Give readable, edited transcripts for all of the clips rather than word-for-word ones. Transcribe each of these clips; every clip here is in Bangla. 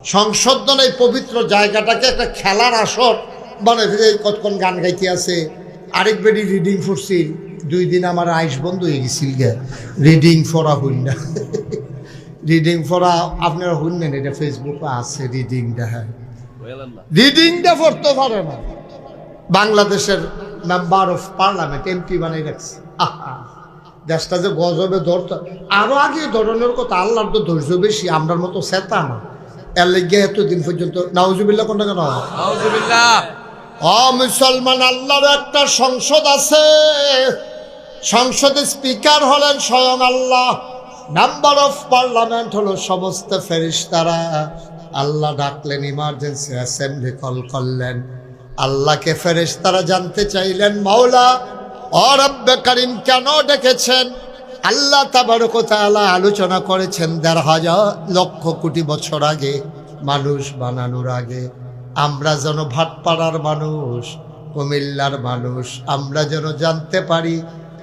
সংশোধন এই পবিত্র জায়গাটাকে একটা খেলার আসর মানে কতক্ষণ গান গাইতে আছে। আরেক বেডি রিডিং পড়ছি, 2 দিন আমার আইস বন্ধ হয়ে গেছিল গে, রিডিং পড়া হইন না। রিডিং পড়া আপনারা শুনলেন, এটা ফেসবুকে আছে রিডিংটা। হ্যাঁ, রিডিংটা পড়তে পারে না। বাংলাদেশের মেম্বার অফ পার্লামেন্ট এমপি বানাই রাখছে। দেশটা যে গজবে ধরত, আরো আগে ধরনের কথা। আল্লাহর তো ধৈর্য বেশি, আমরার মতো সেতা না। এর লেগে এতদিন পর্যন্ত নাউজুবিল্লাহ কোনটা কেন? মুসলমান, আল্লাহর একটা সংসদ আছে, সংসদের স্পিকার হলেন স্বয়ং আল্লাহ, মেম্বার অফ পার্লামেন্ট হলো সমস্ত ফেরেশতারা। আল্লাহ ডাকলেন, ইমার্জেন্সি অ্যাসেম্বলি কল করলেন। আল্লাহকে ফেরেশতারা জানতে চাইলেন, মাওলা ও রব্বে কারীম কেন ডেকেছেন? আল্লাহ তাবারক ওয়া তাআলা আলোচনা করেছেন ১,৫০০ লক্ষ কোটি বছর আগে, মানুষ বানানোর আগে। আমরা যেন ভাটপাড়ার মানুষ, কুমিল্লার মানুষ, আমরা যেন জানতে পারি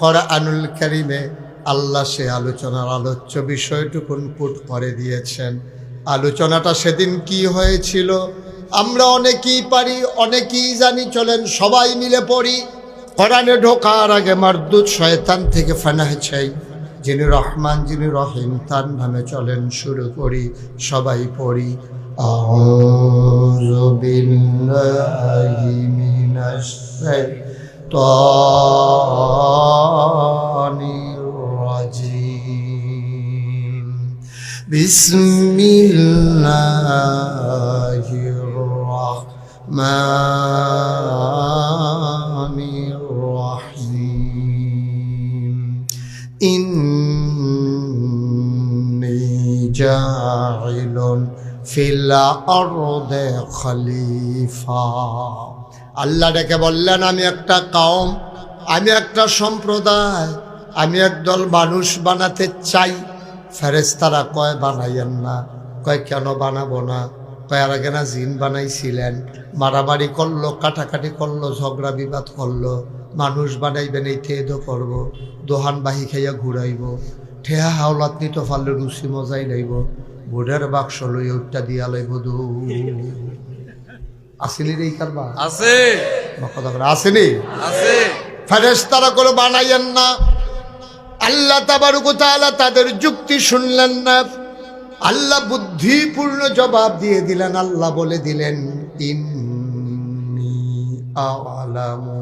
কোরআনুল কারীমে আল্লাহ সে আলোচনার আলোচ্য বিষয়টুকুন পুট করে দিয়েছেন। আলোচনাটা সেদিন কি হয়েছিল আমরা অনেকেই পারি, অনেকেই জানি। চলেন সবাই মিলে পড়ি। কোরআনে ঢোকার আগে মারদুদ শয়তান থেকে ফানাহ চাই। যিনি রহমান, যিনি রহিম, তার নামে চলেন শুরু করি। সবাই পড়ি, আউযু বিল্লাহি মিনাশ শাইতানির রাজিম। বিসমিল্লাহির রাহমানির রাহিম। ইন্নী জাইলুন ফিল আরদে খলিফা। আল্লাহ ডেকে বললেন, আমি একটা কওম, আমি একটা সম্প্রদায়, আমি একদল মানুষ বানাতে চাই। ফেরেশতারা কয় বানাইয়েন না। কয় কেন বানাবো না? কয় আর আগে না জিন বানাইছিলেন, মারামারি করলো, কাটাকাটি করলো, ঝগড়া বিবাদ করলো। মানুষ বানাইবেন, এই ঠেদো করবো, দোহান বাহি খাইয়া ঘুরাইব, ঠেহা হাওলাত নিতে পারলে রুচি মজাই লাইব, বোর্ডের বাক্স লই উঠটা দিয়া লাইব। আসেনি রে কারবা? আছে কথা করে, আসেনি? আছে। ফেরেশতারা করে বানাইয়েন না। আল্লাহ তাবারক ওয়া তাআলা তাদের যুক্তি শুনলেন না। আল্লাহ বুদ্ধিপূর্ণ জবাব দিয়ে দিলেন। আল্লাহ বলে দিলেন, ইন্নী আ'লামু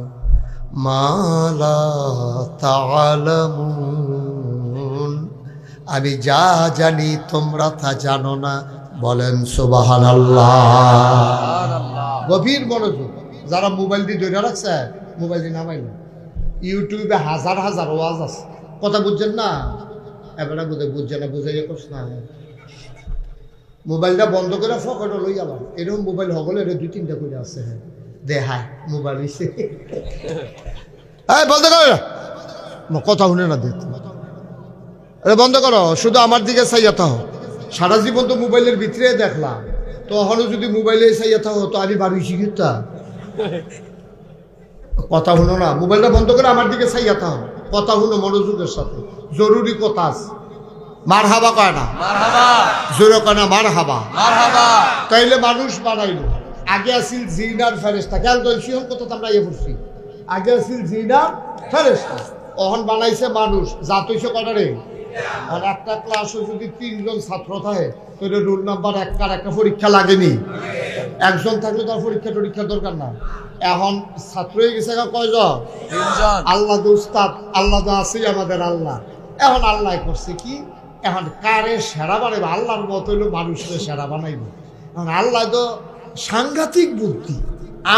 মা লা তা'লামুন। আমি যা জানি তোমরা তা জানো না। বলেন সুবহানাল্লাহ। গভীর মনোযোগ। যারা মোবাইল দিয়ে ধরে রাখছে, মোবাইল দিয়ে নামাইল, ইউটিউবে হাজার হাজার ওয়াজ আছে। কথা বুঝছেন না? এবার বুঝছে না, বুঝাই করছ না। মোবাইলটা বন্ধ করে ফকটে লই যাবা। এরকম মোবাইল সকলে 2-3টা করে আছে। হ্যাঁ, দেখায় মোবাইল হইছে। বন্ধ করো, কথা শুনে না দেখতে। আরে বন্ধ করো, শুধু আমার দিকে চাইয়া থাকো। সারা জীবন তো মোবাইলের ভিতরে দেখলাম, তো এখনো যদি মোবাইলে চাইয়া থাকো তো আমি বাড়ি শিখিতা। কথা শুনো না, মোবাইলটা বন্ধ করে আমার দিকে চাইয়া থাকো। কথা শুনো মনোযোগের সাথে, জরুরি কথা আছে। মারহাবা কয় না? মারহাবা। জোরে কয় না? মারহাবা। মারহাবা। তাইলে মানুষ বানাইল। আগে আসিল জিন আর ফেরেশতা। খেয়াল করেন, সিহন কথা আমরা ইয়ে করছি। আগে আসিল জিন আর ফেরেশতা, অহন বানাইছে মানুষ। জাত হইছে কয়টা রে? আর একটা ক্লাসে যদি 3 জন ছাত্র থাকে, তাহলে রোল নাম্বার একটা পরীক্ষা লাগেনি? একজন থাকলে তার পরীক্ষার দরকার না। এখন ছাত্র হয়ে গেছে কয়জন? 3 জন। আল্লাহ তো উস্তাদ, আল্লাহ তো আছেই আমাদের আল্লাহ। এখন আল্লাহ করছে কি, এখন কারে সেরা বানাইব? আল্লাহর মতো হইলো মানুষকে সেরা বানাইব। এখন আল্লাহ তো সাংঘাতিক বুদ্ধি।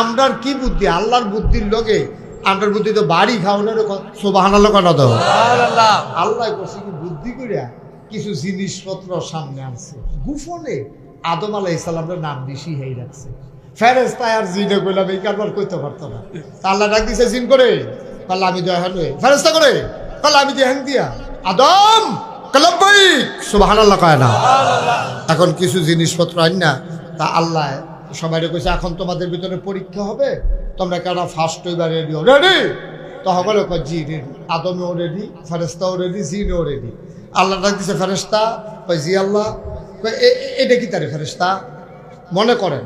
আমরার কি বুদ্ধি? আল্লাহর বুদ্ধির লগে আমরার বুদ্ধি তো বাড়ি খাওয়ানোর। সুবহানাল্লাহ কেন দাও? আল্লাহ করছে কি, বুদ্ধি করিয়া কিছু জিনিসপত্র সামনে আনছে গোপনে। আদম আলাইহিস সালামের নাম বেশি হয়ে রাখছে। ফেরেশতা আর জিনে কইলাম এই কারবার কইতে পারতো না। আল্লাহ ডাক দিছে জিন করে, বলল আমি দেখান। ফেরেশতা করে বলল আমি দেখান দিয়া। আদম কলব্বাই, সুবহানাল্লাহ কয় না? এখন কিছু জিনিসপত্র আন না, তা আল্লাহ সবাই কইছে এখন তোমাদের ভিতরে পরীক্ষা হবে, তোমরা কেন ফার্স্ট হইবা রেডি? রেডি তো হবে জি রেডি। আদমেও রেডি, ফেরেশতাও রেডি, জিনও রেডি। আল্লাহ ডাক দিছে ফেরেশতা, কই জি আল্লাহ। এটা কি তারে ফেরেশতা? মনে করেন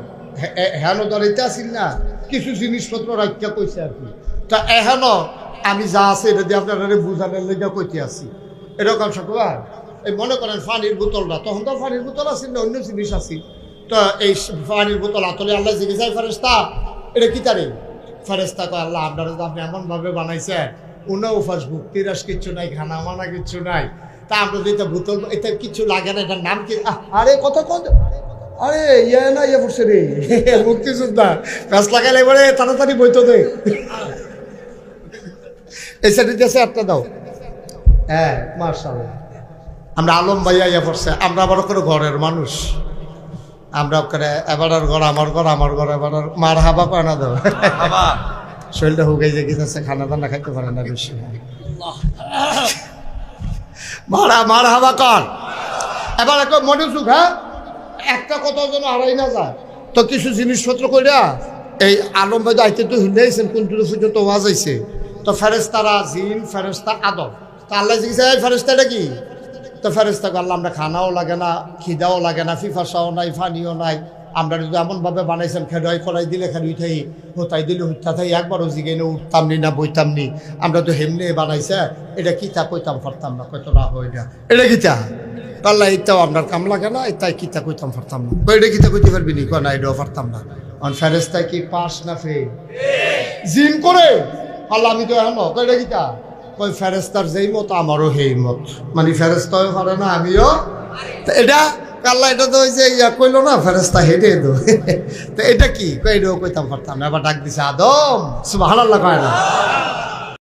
হেন দাঁড়াইতে আসিল না কিছু জিনিসপত্র রাখিয়া কইছে আর কি, তা এহেন আমি যা আছে এটা দিয়ে আপনারা বুঝানোর লেগে কইতে আসি এরকম সকবার। এই মনে করেন পানির বোতলটা, তখন তো পানির বোতল আসিল না, অন্য জিনিস আসি। তো এই পানির বোতল আতলে আল্লাহ জিজ্ঞাসা ফেরেস্তা এটা কি তারে? ফেরেস্তা কয় আল্লাহ আপনারা তো আপনি এমনভাবে বানাইছে উনা উফাস ভুক্তিরাস কিচ্ছু নাই, খানা মানা কিচ্ছু নাই, তা আমরা তো বোতল এটা কিছু লাগে না, এটার নাম কি? আরে কত কত আরে ইয়ে না ইয়ে পড়ছে রে মুক্তিযোদ্ধা গাছ লাগাইলে এবারে তাড়াতাড়ি বইতো দে এই সাইডে দেশে একটা দাও। হ্যাঁ মার্শাল্লাহ, আমরা আলম ভাইয়া ইয়ে পড়ছে, আমরা আবার করে ঘরের মানুষ, আমরা করে এবার ঘর আমার ঘর আমার ঘর, এবার মার হাবা করে না দাও শরীরটা হুগাই যে গেছে, খানা দানা খাইতে পারে না বেশি, মার হাবা কর। এবার একটা মনোযোগ, হ্যাঁ একটা কথা যেন হারাই না যায়। তো কিছু জিনিসপত্র কইরা এই আলম ভাই আইতে তো হিন্দাইছেন কোন পর্যন্ত ওয়াজ আইছে। তো ফেরেস্তারা জিন ফেরেস্তা আদম, তা আল্লাহ জিজ্ঞাসা এই ফেরেস্তাটা কি? তো ফেরেস্তা আল্লাহ আমরা খানাও লাগে না, খিদাও লাগে না, ফিফাসাও নাই, ফানিও নাই, আমরা যদি এমনভাবে বানাইছেন খেডাই ফলাই দিলে খেলে উঠাই হোতাই দিলে উঠতা থাই, একবারও জিগে না উঠতাম নি না বইতাম নি, আমরা তো হেমনে বানাইছে, এটা কিতা কইতাম পারতাম না, কত না হয় এটা কিতা আল্লাহ এটাও আপনার কাম লাগে না, এটাই কিতা কইতাম পারতাম না, এটা কিতা কইতে পারবি নি? না এটাও পারতাম না। ফেরেস্তায় কি পাস না ফেল? জিন করে আল্লাহ আমি তো এখন এটা কিতা কই ফেরেস্তার যেই মত আমারও সেই মত, মানে ফেরেস্তাও পারে না আমিও, এটা আল্লাহ এটা তো ওই যে ইয়া কইলো না ফেরেস্তা হেঁটে দো তো এটা কি এটাও কইতাম পারতাম না। এবার ডাক দিছে আদম, সুবহানাল্লাহ কয় না?